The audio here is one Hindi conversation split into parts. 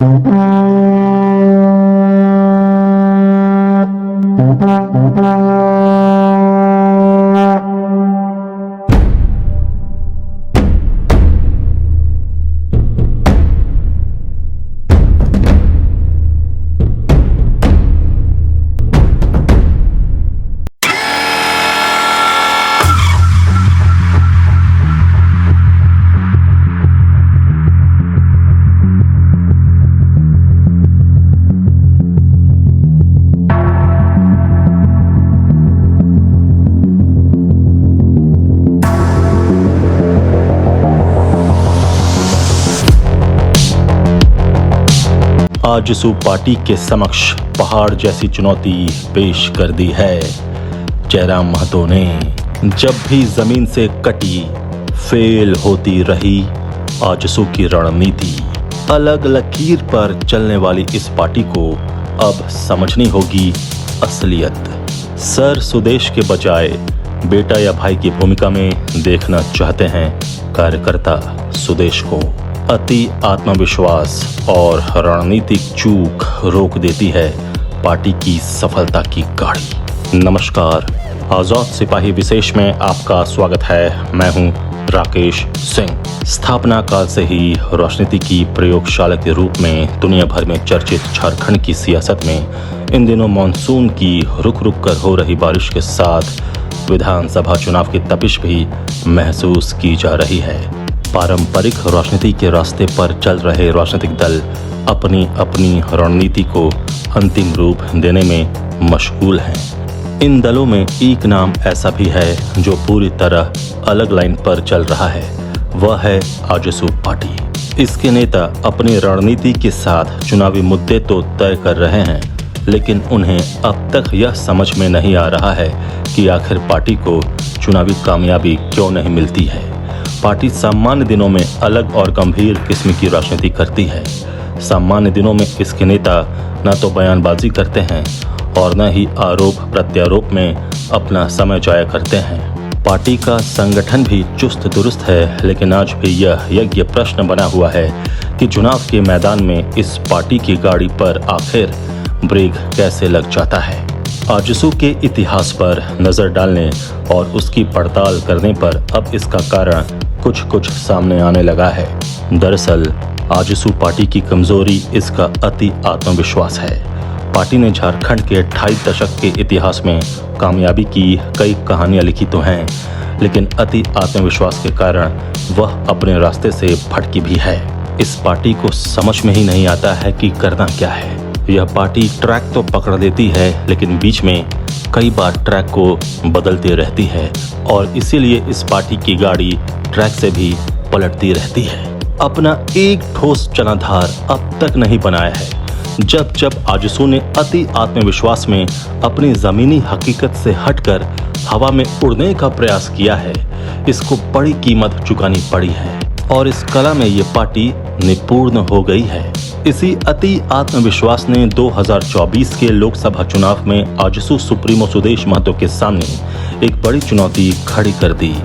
आजसू पार्टी के समक्ष पहाड़ जैसी चुनौती पेश कर दी है। जयराम महतो ने जब भी जमीन से कटी फेल होती रही आजसू की रणनीति। अलग लकीर पर चलने वाली इस पार्टी को अब समझनी होगी असलियत। सर सुदेश के बजाय बेटा या भाई की भूमिका में देखना चाहते हैं कार्यकर्ता सुदेश को। अति आत्मविश्वास और रणनीतिक चूक रोक देती है पार्टी की सफलता की गाड़ी। नमस्कार, आजाद सिपाही विशेष में आपका स्वागत है। मैं हूं राकेश सिंह। स्थापना काल से ही राजनीति की प्रयोगशाला के रूप में दुनिया भर में चर्चित झारखंड की सियासत में इन दिनों मानसून की रुक रुक कर हो रही बारिश के साथ विधानसभा चुनाव की तपिश भी महसूस की जा रही है। पारंपरिक राजनीति के रास्ते पर चल रहे राजनीतिक दल अपनी अपनी रणनीति को अंतिम रूप देने में मशगूल हैं। इन दलों में एक नाम ऐसा भी है जो पूरी तरह अलग लाइन पर चल रहा है, वह है आजसू पार्टी। इसके नेता अपनी रणनीति के साथ चुनावी मुद्दे तो तय कर रहे हैं, लेकिन उन्हें अब तक यह समझ में नहीं आ रहा है कि आखिर पार्टी को चुनावी कामयाबी क्यों नहीं मिलती है। पार्टी सामान्य दिनों में अलग और गंभीर किस्म की राजनीति करती है। सामान्य दिनों में इसके नेता न तो बयानबाजी करते हैं और न ही आरोप प्रत्यारोप में अपना समय जाया करते हैं। पार्टी का संगठन भी चुस्त दुरुस्त है, लेकिन आज भी यह यज्ञ प्रश्न बना हुआ है कि चुनाव के मैदान में इस पार्टी की गाड़ी पर आखिर ब्रेक कैसे लग जाता है। आजसू के इतिहास पर नजर डालने और उसकी पड़ताल करने पर अब इसका कारण कुछ सामने आने लगा है। दरअसल आजसू पार्टी की कमजोरी इसका अति आत्मविश्वास है। पार्टी ने झारखंड के 28 दशक के इतिहास में कामयाबी की कई कहानियां लिखी तो हैं, लेकिन अति आत्मविश्वास के कारण वह अपने रास्ते से भटकी भी है। इस पार्टी को समझ में ही नहीं आता है कि करना क्या है। यह पार्टी ट्रैक तो पकड़ लेती है, लेकिन बीच में कई बार ट्रैक को बदलती रहती है और इसीलिए इस पार्टी की गाड़ी ट्रैक से भी पलटती रहती है। अपना एक ठोस जनाधार अब तक नहीं बनाया है। जब आजसू ने अति आत्मविश्वास में अपनी जमीनी हकीकत से हटकर हवा में उड़ने का प्रयास किया है, इसको बड़ी कीमत चुकानी पड़ी है और इस कला में ये पार्टी निपुण हो गई है। इसी अति आत्मविश्वास ने 2024 के लोकसभा चुनाव में आजसू सुप्रीमो सुदेश महतो के सामने एक बड़ी चुनौती खड़ी कर दी।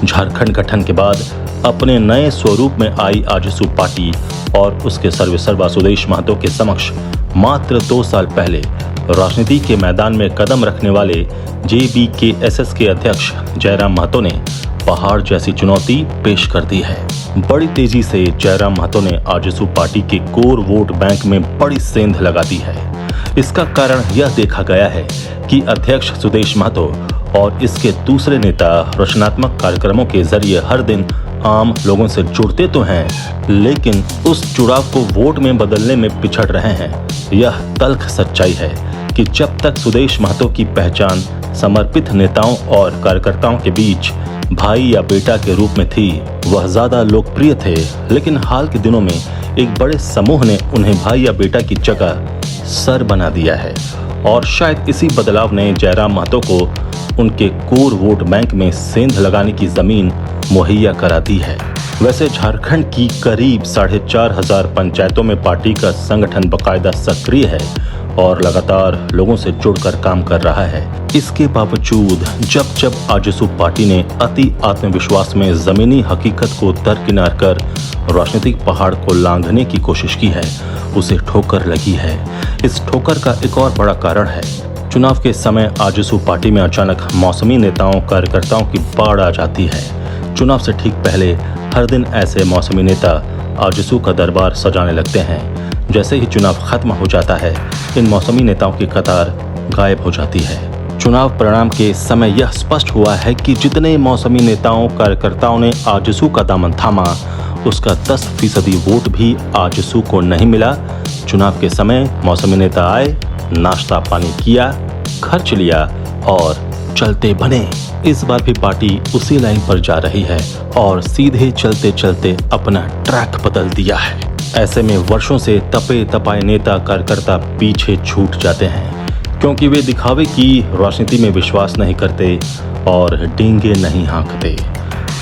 झारखंड गठन के बाद अपने नए स्वरूप में आई आजसू पार्टी और उसके सर्वेसर्वा सुदेश महतो के समक्ष मात्र 2 साल पहले राजनीति के मैदान में कदम रखने वाले JBKSS के अध्यक्ष जयराम महतो ने पहाड़ जैसी चुनौती पेश कर दी है। बड़ी तेजी से जयराम महतो ने आजसू पार्टी के कोर वोट बैंक में बड़ी सेंध लगा दी है। इसका कारण यह देखा गया है कि अध्यक्ष सुदेश महतो और इसके दूसरे नेता रचनात्मक कार्यक्रमों के जरिए हर दिन आम लोगों से जुड़ते तो हैं, लेकिन उस जुड़ाव को वोट में बदलने में पिछड़ रहे हैं। यह तल्ख सच्चाई है कि जब तक सुदेश महतो की पहचान समर्पित नेताओं और कार्यकर्ताओं के बीच भाई या बेटा के रूप में थी, वह ज्यादा लोकप्रिय थे, लेकिन हाल के दिनों में एक बड़े समूह ने उन्हें भाई या बेटा की जगह सर बना दिया है और शायद इसी बदलाव ने जयराम महतो को उनके कोर वोट बैंक में सेंध लगाने की जमीन मुहैया करा दी है। वैसे झारखंड की करीब 4,500 पंचायतों में पार्टी का संगठन बाकायदा सक्रिय है और लगातार लोगों से जुड़कर काम कर रहा है। इसके बावजूद जब आजसू पार्टी ने अति आत्मविश्वास में जमीनी हकीकत को दरकिनार कर राजनीतिक पहाड़ को लांघने की कोशिश की है, उसे ठोकर लगी है। इस ठोकर का एक और बड़ा कारण है। चुनाव के समय आजसू पार्टी में अचानक मौसमी नेताओं कार्यकर्ताओं की बाढ़ आ जाती है। चुनाव से ठीक पहले हर दिन ऐसे मौसमी नेता आजसू का दरबार सजाने लगते हैं। जैसे ही चुनाव खत्म हो जाता है, इन मौसमी नेताओं की कतार गायब हो जाती है। चुनाव परिणाम के समय यह स्पष्ट हुआ है कि जितने मौसमी नेताओं कार्यकर्ताओं ने आजसू का दामन थामा, उसका 10% वोट भी आजसू को नहीं मिला। चुनाव के समय मौसमी नेता आए, नाश्ता पानी किया, खर्च लिया और चलते बने। इस बार भी पार्टी उसी लाइन पर जा रही है और सीधे चलते चलते अपना ट्रैक बदल दिया है। ऐसे में वर्षों से तपे तपाए नेता कार्यकर्ता पीछे छूट जाते हैं, क्योंकि वे दिखावे की राजनीति में विश्वास नहीं करते और डींगे नहीं हाँकते।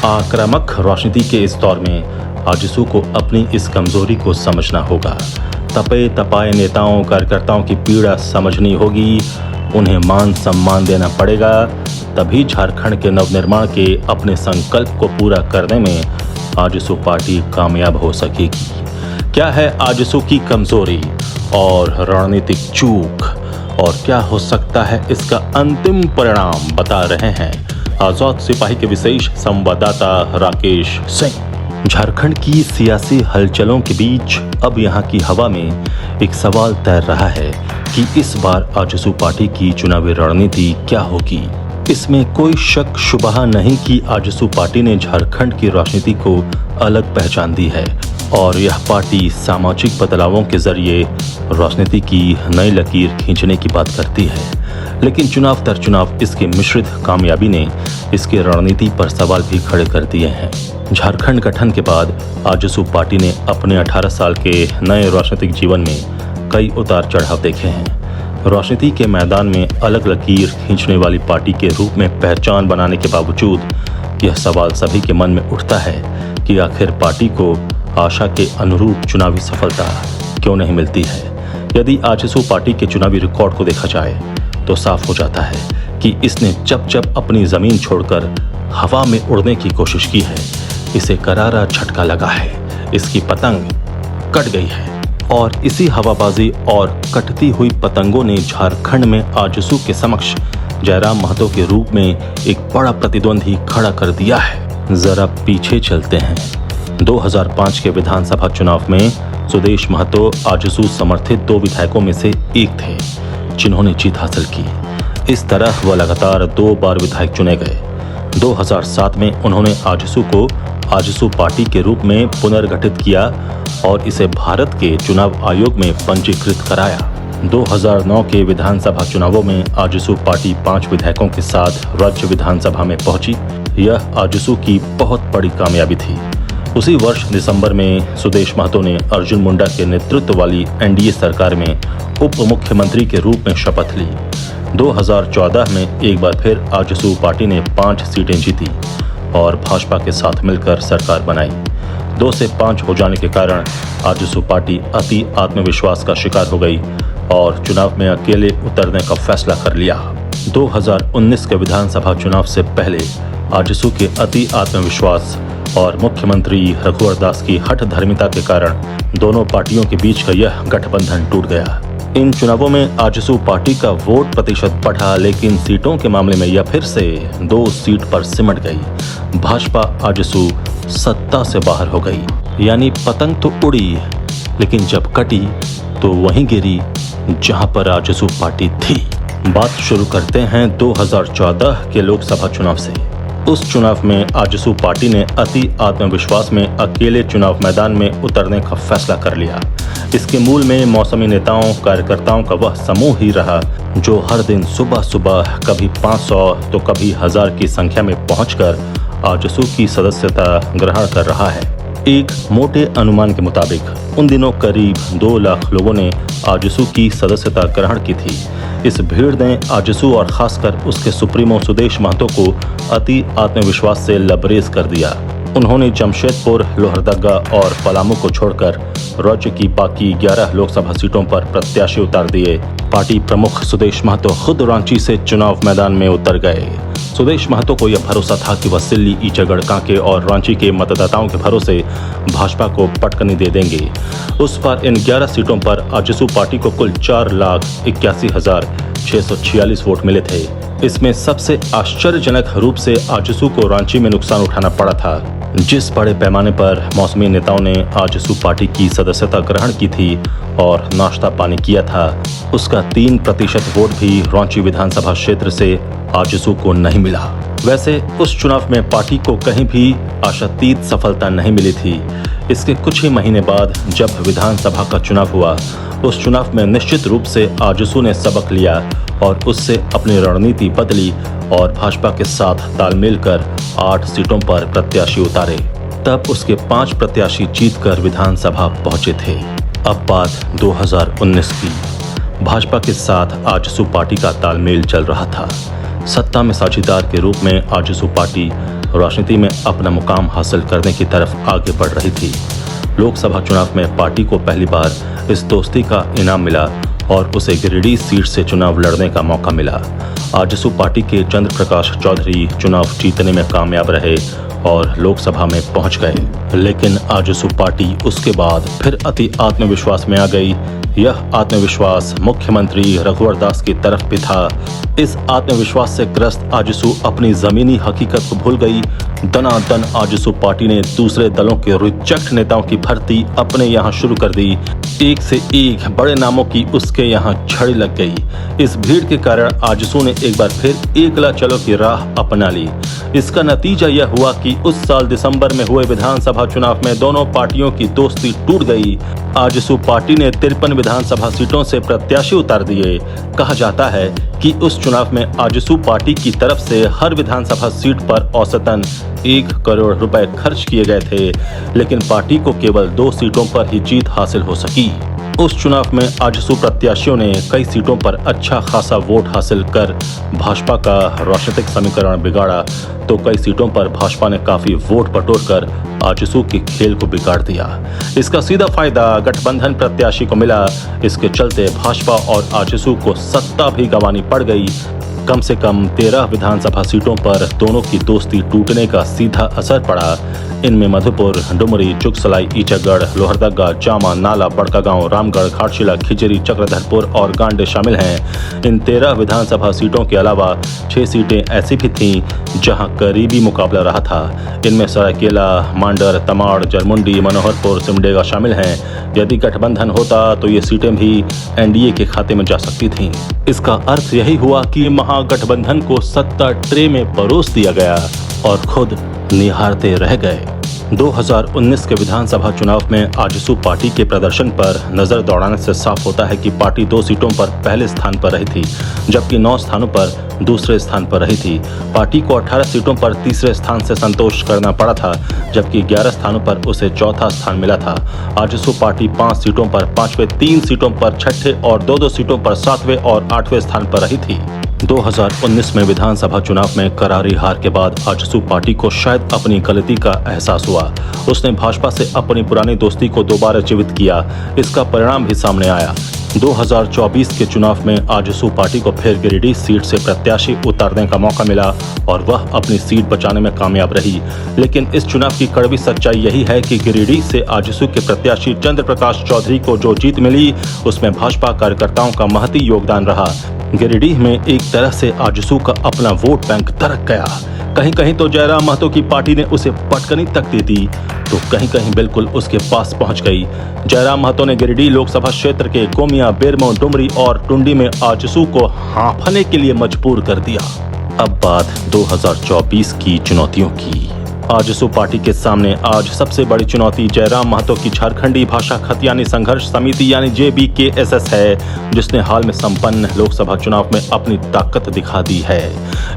आक्रामक राजनीति के इस दौर में आजसू को अपनी इस कमजोरी को समझना होगा। तपे तपाए नेताओं कार्यकर्ताओं की पीड़ा समझनी होगी, उन्हें मान सम्मान देना पड़ेगा, तभी झारखंड के नवनिर्माण के अपने संकल्प को पूरा करने में आजसू पार्टी कामयाब हो सकेगी। क्या है आजसू की कमजोरी और रणनीतिक चूक, और क्या हो सकता है इसका अंतिम परिणाम, बता रहे हैं आजाद सिपाही के विशेष संवाददाता राकेश सिंह। झारखंड की सियासी हलचलों के बीच अब यहाँ की हवा में एक सवाल तैर रहा है कि इस बार आजसू पार्टी की चुनावी रणनीति क्या होगी। इसमें कोई शक शुबहा नहीं कि आजसू पार्टी ने झारखंड की राजनीति को अलग पहचान दी है और यह पार्टी सामाजिक बदलावों के जरिए राजनीति की नई लकीर खींचने की बात करती है। लेकिन चुनाव दर चुनाव इसकी मिश्रित कामयाबी ने इसकी रणनीति पर सवाल भी खड़े कर दिए हैं। झारखंड गठन के बाद आजसू पार्टी ने अपने 18 साल के नए राजनीतिक जीवन में कई उतार चढ़ाव देखे हैं। राजनीति के मैदान में अलग लकीर खींचने वाली पार्टी के रूप में पहचान बनाने के बावजूद यह सवाल सभी के मन में उठता है कि आखिर पार्टी को आशा के अनुरूप चुनावी सफलता क्यों नहीं मिलती है। यदि आजसू पार्टी के चुनावी रिकॉर्ड को देखा जाए तो साफ हो जाता है कि इसने जब जब अपनी जमीन छोड़कर हवा में उड़ने की कोशिश की है, इसे करारा झटका लगा है। इसकी पतंग कट गई है और इसी हवाबाजी और कटती हुई पतंगों ने झारखंड में आजसू के समक्ष जयराम महतो के रूप में एक बड़ा प्रतिद्वंदी खड़ा कर दिया है। जरा पीछे चलते हैं। 2005 के विधानसभा चुनाव में सुदेश महतो आजसू समर्थित 2 विधायकों में से एक थे जिन्होंने जीत हासिल की। इस तरह वह लगातार 2 बार विधायक चुने गए। 2007 में उन्होंने आजसू को आजसू पार्टी के रूप में पुनर्गठित किया और इसे भारत के चुनाव आयोग में पंजीकृत कराया। 2009 के विधानसभा चुनावों में आजसू पार्टी 5 विधायकों के साथ राज्य विधानसभा में पहुंची। यह आजसू की बहुत बड़ी कामयाबी थी। उसी वर्ष दिसंबर में सुदेश महतो ने अर्जुन मुंडा के नेतृत्व वाली एनडीए सरकार में उप मुख्यमंत्री के रूप में शपथ ली। 2014 में एक बार फिर आजसू पार्टी ने 5 सीटें जीती और भाजपा के साथ मिलकर सरकार बनाई। 2 से 5 हो जाने के कारण आजसू पार्टी अति आत्मविश्वास का शिकार हो गई और चुनाव में अकेले उतरने का फैसला कर लिया। 2019 के विधानसभा चुनाव से पहले आजसू के अति आत्मविश्वास और मुख्यमंत्री रघुवर दास की हठधर्मिता के कारण दोनों पार्टियों के बीच का यह गठबंधन टूट गया। इन चुनावों में आजसू पार्टी का वोट प्रतिशत बढ़ा, लेकिन सीटों के मामले में यह फिर से 2 सीट पर सिमट गई। भाजपा आजसू सत्ता से बाहर हो गई। यानी पतंग तो उड़ी, लेकिन जब कटी तो वहीं गिरी जहां पर आजसू पार्टी थी। बात शुरू करते हैं 2014 के लोकसभा चुनाव से। उस चुनाव में आजसू पार्टी ने अति आत्मविश्वास में अकेले चुनाव मैदान में उतरने का फैसला कर लिया। इसके मूल में मौसमी नेताओं कार्यकर्ताओं का वह समूह ही रहा जो हर दिन सुबह सुबह कभी 500 तो कभी 1000 की संख्या में पहुंचकर आजसू की सदस्यता ग्रहण कर रहा है। एक मोटे अनुमान के मुताबिक उन दिनों करीब 2 लाख लोगों ने आजसू की सदस्यता ग्रहण की थी। इस भीड़ ने आजसू और खासकर उसके सुप्रीमो सुदेश महतो को अति आत्मविश्वास से लबरेज कर दिया। उन्होंने जमशेदपुर, लोहरदगा और पलामू को छोड़कर राज्य की बाकी 11 लोकसभा सीटों पर प्रत्याशी उतार दिए। पार्टी प्रमुख सुदेश महतो खुद रांची से चुनाव मैदान में उतर गए। सुदेश महतो को यह भरोसा था कि वह सिल्ली, ईचागढ़, कांके और रांची के मतदाताओं के भरोसे भाजपा को पटकनी दे देंगे। उस पर इन 11 सीटों पर आजसू पार्टी को कुल 4,81,646 वोट मिले थे। इसमें सबसे आश्चर्यजनक रूप से आजसू को रांची में नुकसान उठाना पड़ा था। जिस बड़े पैमाने पर मौसमी नेताओं ने आजसू पार्टी की सदस्यता ग्रहण की थी और नाश्ता पानी किया था, उसका 3% वोट भी रांची विधानसभा क्षेत्र से आजसू को नहीं मिला। वैसे उस चुनाव में पार्टी को कहीं भी आशातीत सफलता नहीं मिली थी। इसके कुछ ही महीने बाद जब विधानसभा का चुनाव हुआ, उस चुनाव में निश्चित रूप से आजसू ने सबक लिया और उससे अपनी रणनीति बदली और भाजपा के साथ तालमेल कर 8 सीटों पर प्रत्याशी उतारे। तब उसके 5 प्रत्याशी जीतकर विधानसभा पहुंचे थे। अब बात 2019 की। भाजपा के साथ आजसू पार्टी का तालमेल चल रहा था। सत्ता में साझेदार के रूप में आजसू पार्टी राजनीति में अपना मुकाम हासिल करने की तरफ आगे बढ़ रही थी। लोकसभा चुनाव में पार्टी को पहली बार इस दोस्ती का इनाम मिला और उसे गिरिडीह सीट से चुनाव लड़ने का मौका मिला। आजसू पार्टी के चंद्र प्रकाश चौधरी चुनाव जीतने में कामयाब रहे और लोकसभा में पहुंच गए। लेकिन आजसू पार्टी उसके बाद फिर अति आत्मविश्वास में आ गई। यह आत्मविश्वास मुख्यमंत्री रघुवर दास की तरफ भी था। इस आत्मविश्वास से ग्रस्त आजसू अपनी जमीनी हकीकत को भूल गई। दनादन आजसू पार्टी ने दूसरे दलों के रिजेक्ट नेताओं की भर्ती अपने यहाँ शुरू कर दी। एक से एक बड़े नामों की उसके यहाँ झड़ी लग गई। इस भीड़ के कारण आजसू ने एक बार फिर एकला चलो की राह अपना ली। इसका नतीजा यह हुआ कि उस साल दिसंबर में हुए विधानसभा चुनाव में दोनों पार्टियों की दोस्ती टूट गई। आजसू पार्टी ने 53 विधानसभा सीटों से प्रत्याशी उतार दिए। कहा जाता है कि उस चुनाव में आजसू पार्टी की तरफ से हर विधानसभा सीट पर औसतन 1 करोड़ रुपए खर्च किए गए थे, लेकिन पार्टी को केवल 2 सीटों पर ही जीत हासिल हो सकी। उस चुनाव में आजसू प्रत्याशियों ने कई सीटों पर अच्छा खासा वोट हासिल कर भाजपा का राजनीतिक समीकरण बिगाड़ा, तो कई सीटों पर भाजपा ने काफी वोट बटोरकर आजसू के खेल को बिगाड़ दिया। इसका सीधा फायदा गठबंधन प्रत्याशी को मिला। इसके चलते भाजपा और आजसू को सत्ता भी गंवानी पड़ गई। कम से कम 13 विधानसभा सीटों पर दोनों की दोस्ती टूटने का सीधा असर पड़ा। इनमें मधुपुर, डुमरी, जुगसलाई, ईचागढ़, लोहरदगा, जामा, नाला, बड़कागांव, रामगढ़, घाटशिला, खिजरी, चक्रधरपुर और गांडे शामिल हैं। इन 13 विधानसभा सीटों के अलावा 6 सीटें ऐसी भी थीं जहां करीबी मुकाबला रहा था। इनमें सरायकेला, मांडर, तमाड़, जरमुंडी, मनोहरपुर, सिमडेगा शामिल हैं। यदि गठबंधन होता तो ये सीटें भी एनडीए के खाते में जा सकती थीं। इसका अर्थ यही हुआ कि महागठबंधन को सत्ता ट्रे में परोस दिया गया और खुद निहारते रह गए। 2019 के विधानसभा चुनाव में आजसू पार्टी के प्रदर्शन पर नजर दौड़ाने से साफ होता है कि पार्टी 2 सीटों पर पहले स्थान पर रही थी, जबकि 9 स्थानों पर दूसरे स्थान पर रही थी। पार्टी को 18 सीटों पर तीसरे स्थान से संतोष करना पड़ा था, जबकि 11 स्थानों पर उसे चौथा स्थान मिला था। आजसू पार्टी 5 सीटों पर 5वें, 3 सीटों पर 6ठे और 2-2 सीटों पर 7वें और 8वें स्थान पर रही थी। 2019 में विधानसभा चुनाव में करारी हार के बाद आजसू पार्टी को शायद अपनी गलती का एहसास हुआ। उसने भाजपा से अपनी पुरानी दोस्ती को दोबारा जीवित किया। इसका परिणाम भी सामने आया। 2024 के चुनाव में आजसू पार्टी को फिर गिरिडीह सीट से प्रत्याशी उतारने का मौका मिला और वह अपनी सीट बचाने में कामयाब रही। लेकिन इस चुनाव की कड़वी सच्चाई यही है कि गिरिडीह से आजसू के प्रत्याशी चंद्र प्रकाश चौधरी को जो जीत मिली, उसमें भाजपा कार्यकर्ताओं का महती योगदान रहा। गिरिडीह में एक तरह से आजसू का अपना वोट बैंक दरक गया। कहीं कहीं तो जयराम महतो की पार्टी ने उसे पटकनी तक दी थी, तो कहीं कहीं बिल्कुल उसके पास पहुंच गई। जयराम महतो ने गिरिडीह लोकसभा क्षेत्र के गोमिया, बेरमो, डुमरी और टुंडी में आजसू को हाँफने के लिए मजबूर कर दिया। अब बात 2024 की चुनौतियों की। आजसू पार्टी के सामने आज सबसे बड़ी चुनौती जयराम महतो की झारखंडी भाषा खतियानी संघर्ष समिति यानी JBKSS है, जिसने हाल में संपन्न लोकसभा चुनाव में अपनी ताकत दिखा दी है।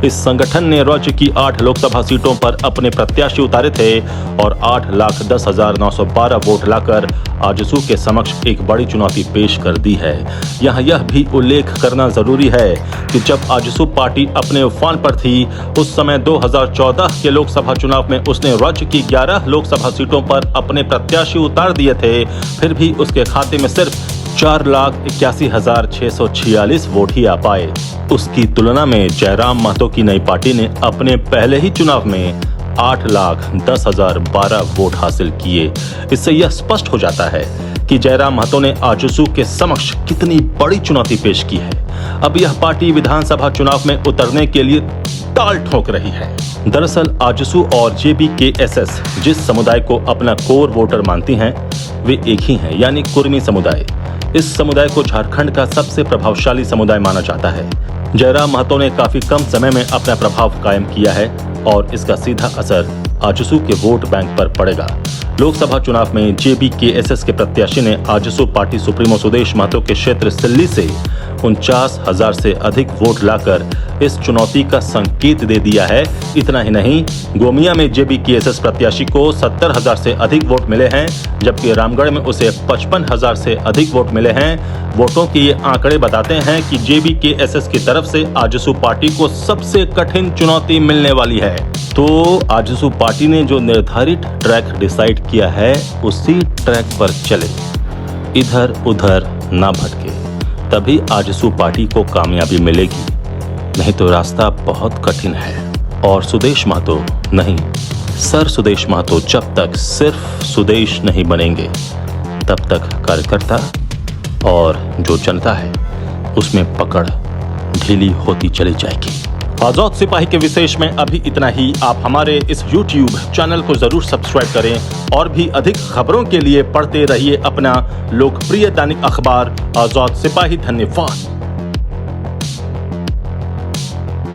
इस संगठन ने राज्य की 8 लोकसभा सीटों पर अपने प्रत्याशी उतारे थे और 8,10,912 वोट लाकर आजसू के समक्ष एक बड़ी चुनौती पेश कर दी है। यहाँ यह भी उल्लेख करना जरूरी है कि जब आजसू पार्टी अपने उफान पर थी, उस समय 2014 के लोकसभा चुनाव में उसने राज्य की 11 लोकसभा सीटों पर अपने प्रत्याशी उतार दिए थे। फिर भी उसके खाते में सिर्फ 4,81,646 वोट ही आ पाए। उसकी तुलना में जयराम महतो की नई पार्टी ने अपने पहले ही चुनाव में 8,10,012 वोट हासिल किए। इससे यह स्पष्ट हो जाता है कि जयराम महतो ने आजसू के समक्ष कितनी बड़ी चुनौती पेश की है। अब यह पार्टी विधानसभा चुनाव में उतरने के लिए ताल ठोक रही है। दरअसल आजसू और जेबीकेएसएस जिस समुदाय को अपना कोर वोटर मानती हैं, वे एक ही हैं, यानी कुर्मी समुदाय। इस समुदाय को झारखंड का सबसे प्रभावशाली समुदाय माना जाता है। जयराम महतो ने काफी कम समय में अपना प्रभाव कायम किया है और इसका सीधा असर आजसू के वोट बैंक पर पड़ेगा। लोकसभा चुनाव में जेबीकेएसएस के प्रत्याशी ने आजसू पार्टी सुप्रीमो सुदेश महतो के क्षेत्र सिल्ली से 49,000 से अधिक वोट लाकर इस चुनौती का संकेत दे दिया है। इतना ही नहीं, गोमिया में जेबीकेएसएस प्रत्याशी को 70,000 से अधिक वोट मिले हैं, जबकि रामगढ़ में उसे 55,000 से अधिक वोट मिले हैं। वोटों के ये आंकड़े बताते हैं कि जेबीकेएसएस की तरफ से आजसू पार्टी को सबसे कठिन चुनौती मिलने वाली है। तो आजसू पार्टी ने जो निर्धारित ट्रैक डिसाइड किया है, उसी ट्रैक पर चले, इधर उधर ना भटके, तभी आजसू पार्टी को कामयाबी मिलेगी। नहीं तो रास्ता बहुत कठिन है। और सुदेश महतो नहीं, सर सुदेश महतो जब तक सिर्फ सुदेश नहीं बनेंगे, तब तक कार्यकर्ता और जो जनता है उसमें पकड़ ढीली होती चली जाएगी। आजाद सिपाही के विशेष में अभी इतना ही। आप हमारे इस YouTube चैनल को जरूर सब्सक्राइब करें और भी अधिक खबरों के लिए पढ़ते रहिए अपना लोकप्रिय दैनिक अखबार आजाद सिपाही। धन्यवाद।